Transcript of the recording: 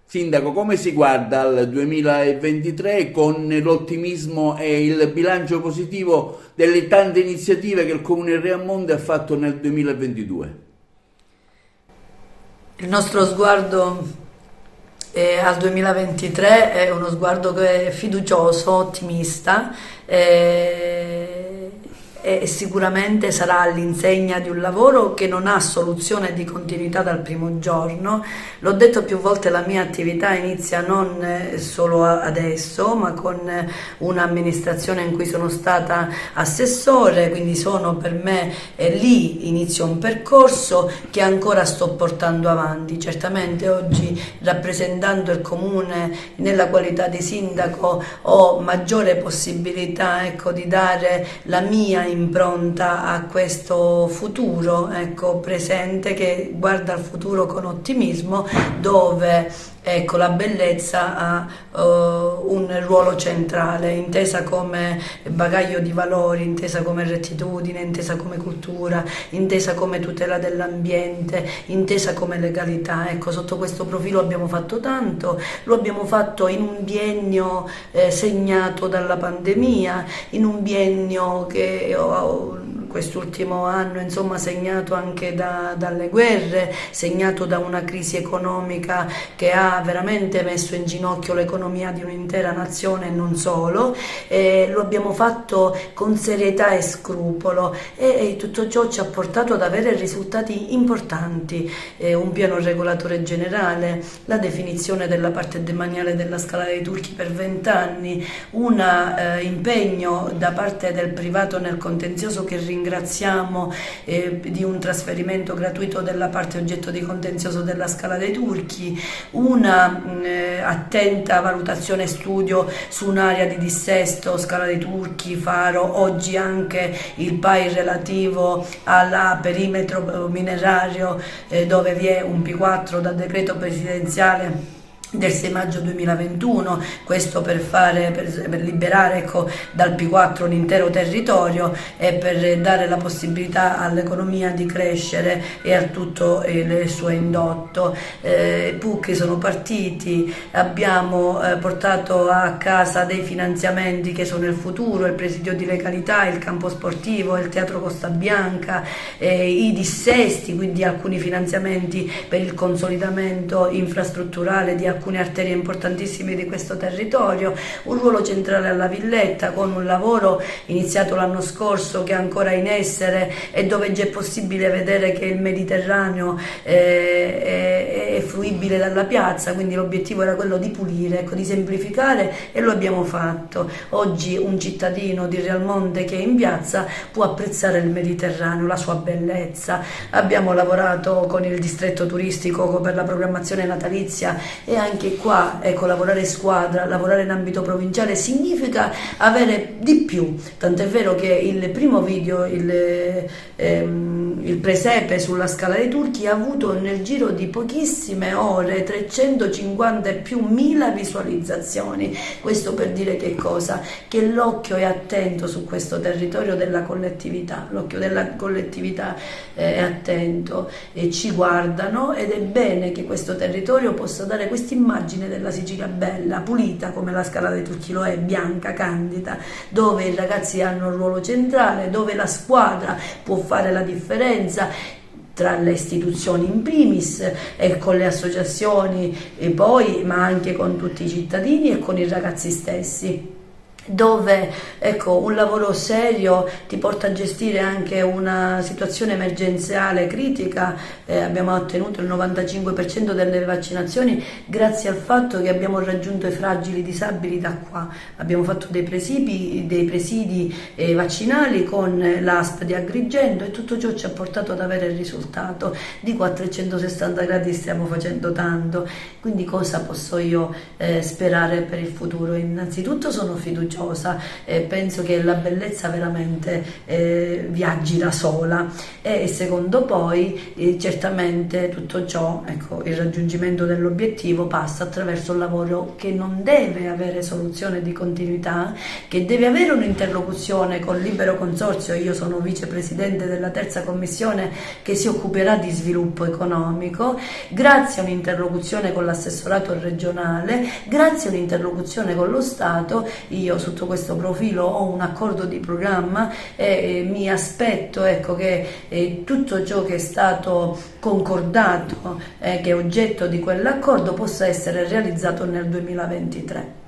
Sindaco, come si guarda al 2023 con l'ottimismo e il bilancio positivo delle tante iniziative che il Comune di Reamonte ha fatto nel 2022? Il nostro sguardo al 2023 è uno sguardo che è fiducioso, ottimista e sicuramente sarà all'insegna di un lavoro che non ha soluzione di continuità dal primo giorno. L'ho detto più volte, la mia attività inizia non solo adesso, ma con un'amministrazione in cui sono stata assessore, quindi sono per me lì inizio un percorso che ancora sto portando avanti. Certamente oggi, rappresentando il comune nella qualità di sindaco, ho maggiore possibilità, ecco, di dare la mia impronta a questo futuro, ecco, presente, che guarda al futuro con ottimismo, dove, ecco, la bellezza ha un ruolo centrale, intesa come bagaglio di valori, intesa come rettitudine, intesa come cultura, intesa come tutela dell'ambiente, intesa come legalità. Ecco, sotto questo profilo abbiamo fatto tanto, lo abbiamo fatto in un biennio segnato dalla pandemia, in un biennio che quest'ultimo anno, insomma, segnato anche dalle guerre, segnato da una crisi economica che ha veramente messo in ginocchio l'economia di un'intera nazione e non solo. Lo abbiamo fatto con serietà e scrupolo e tutto ciò ci ha portato ad avere risultati importanti, un piano regolatore generale, la definizione della parte demaniale della Scala dei Turchi per 20 anni, un impegno da parte del privato nel contenzioso che ringraziamo, di un trasferimento gratuito della parte oggetto di contenzioso della Scala dei Turchi, una attenta valutazione e studio su un'area di dissesto, Scala dei Turchi, Faro, oggi anche il PAI relativo al perimetro minerario, dove vi è un P4 da decreto presidenziale del 6 maggio 2021, questo per liberare, ecco, dal P4 l'intero territorio e per dare la possibilità all'economia di crescere e a tutto il suo indotto. PUC sono partiti, abbiamo portato a casa dei finanziamenti che sono il futuro, il presidio di legalità, il campo sportivo, il teatro Costa Bianca, i dissesti, quindi alcuni finanziamenti per il consolidamento infrastrutturale di alcune arterie importantissime di questo territorio, un ruolo centrale alla Villetta con un lavoro iniziato l'anno scorso che è ancora in essere e dove già è possibile vedere che il Mediterraneo è fruibile dalla piazza, quindi l'obiettivo era quello di pulire, ecco, di semplificare, e lo abbiamo fatto. Oggi un cittadino di Realmonte che è in piazza può apprezzare il Mediterraneo, la sua bellezza. Abbiamo lavorato con il distretto turistico per la programmazione natalizia e anche qua, ecco, lavorare in squadra, lavorare in ambito provinciale significa avere di più, tant'è vero che il primo video, il presepe sulla Scala dei Turchi, ha avuto nel giro di pochissime ore 350 e più mila visualizzazioni. Questo per dire che cosa? Che l'occhio è attento su questo territorio della collettività, l'occhio della collettività è attento e ci guardano, ed è bene che questo territorio possa dare questa immagine della Sicilia bella, pulita come la Scala dei Turchi lo è, bianca, candida, dove i ragazzi hanno un ruolo centrale, dove la squadra può fare la differenza tra le istituzioni in primis e con le associazioni e poi, ma anche con tutti i cittadini e con i ragazzi stessi, dove, ecco, un lavoro serio ti porta a gestire anche una situazione emergenziale critica. Abbiamo ottenuto il 95% delle vaccinazioni grazie al fatto che abbiamo raggiunto i fragili disabili da qua. Abbiamo fatto dei presidi vaccinali con l'ASP di Agrigento e tutto ciò ci ha portato ad avere il risultato. Di qua a 360 gradi stiamo facendo tanto, quindi cosa posso io sperare per il futuro? Innanzitutto sono fiduciosa coraggiosa, penso che la bellezza veramente viaggi da sola, e secondo poi certamente tutto ciò, ecco, il raggiungimento dell'obiettivo passa attraverso un lavoro che non deve avere soluzione di continuità, che deve avere un'interlocuzione con Libero Consorzio. Io sono vicepresidente della terza commissione che si occuperà di sviluppo economico, grazie a un'interlocuzione con l'assessorato regionale, grazie a un'interlocuzione con lo Stato. Io sotto questo profilo ho un accordo di programma e mi aspetto, ecco, che tutto ciò che è stato concordato, che è oggetto di quell'accordo, possa essere realizzato nel 2023.